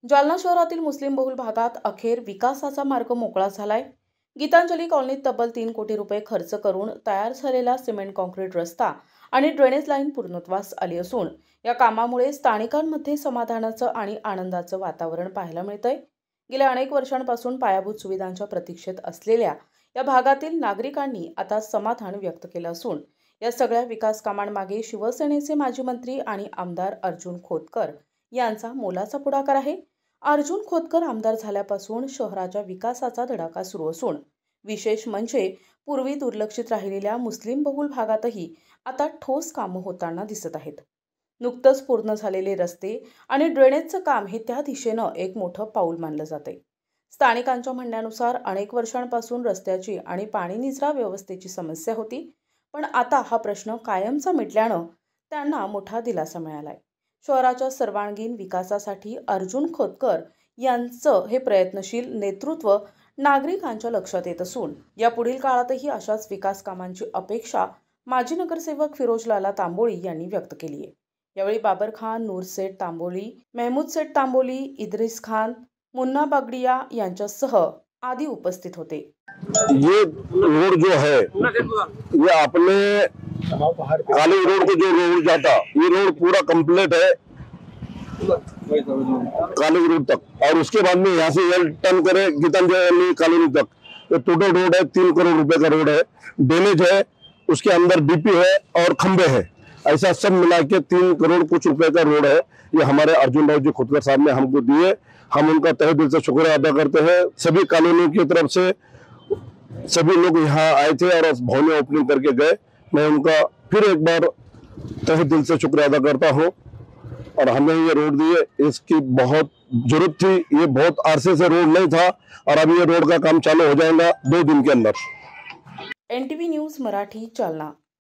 जालना शहरातील मुस्लिम बहुल भागात अखेर विकासाचा मार्ग मोकळा झालाय। गीतांजली कॉलनीत तब्बल 3 कोटी रुपये खर्च करून तयार झालेला सिमेंट कॉन्क्रीट रस्ता आणि ड्रेनेज लाईन पूर्णत्वास आली असून या कामामुळे स्थानिकांमध्ये समाधानाचं आणि आनंदाचं वातावरण पाहायला मिळतंय। गेल्या अनेक वर्षांपासून पायाभूत सुविधांच्या प्रतीक्षेत असलेल्या या भागातील नागरिकांनी आता समाधान व्यक्त केलं असून या सगळ्या विकास कामांमागे शिवसेनेचे माजी मंत्री आणि आमदार अर्जुन खोतकर यांचा मोलाचा पुढाकार आहे। अर्जुन खोतकर आमदार झाल्यापासून शहराच्या विकासाचा धडाका सुरू असून विशेष म्हणजे पूर्वी दुर्लक्षित राहिलेल्या मुस्लिम बहुल भागातही आता ठोस कामं होताना दिसत आहेत। नुकतंच पूर्ण झालेले रस्ते आणि ड्रेनेजचं काम हे त्या दिशेनं एक मोठं पाऊल मानलं जाते। स्थानिकांच्या म्हणण्यानुसार अनेक वर्षांपासून रस्त्याची आणि पाणी निचरा व्यवस्थेची समस्या होती, पण आता हा प्रश्न कायमचा मिटल्यानं त्यांना मोठा दिलासा मिळालाय। शहराच्या सर्वांगीण विकासासाठी अर्जुन खोतकर यांचं हे प्रयत्नशील नेतृत्व नागरिकांच्या लक्षात येत असून यापुढील काळातही अशाच विकास कामांची अपेक्षा माजी नगरसेवक फिरोज लाला तांबोळी यांनी व्यक्त केली आहे। यावेळी बाबर खान, नूर सेठ तांबोली, महमूद सेठ तांबोली, इद्रिस खान, मुन्ना बागड़िया यांच्यासह आदि उपस्थित होते। ये रोड जो है ये अपने काली रोड को जो रोड जाता ये रोड पूरा कंप्लीट है काली रोड तक, और उसके बाद में यहाँ से एल टर्न करे गीतांजलि कॉलोनी तक। ये टोटल रोड है 3 करोड़ रुपए का रोड है। ड्रेनेज है, उसके अंदर डीपी है और खंबे है, ऐसा सब मिला के 3 करोड़ कुछ रुपए का रोड है। ये हमारे अर्जुन राव जी खोतकर साहब ने हमको दिए, हम उनका तहे दिल से शुक्रिया अदा करते हैं। सभी कॉलोनी की तरफ से सभी लोग यहाँ आए थे और भवन ओपनिंग करके गए। मैं उनका फिर एक बार तहे दिल से शुक्रिया अदा करता हूँ। और हमें ये रोड दिए, इसकी बहुत जरूरत थी। ये बहुत अरसे से रोड नहीं था और अभी ये रोड का काम चालू हो जाएगा 2 दिन के अंदर। NTV news Marathi, Jalna.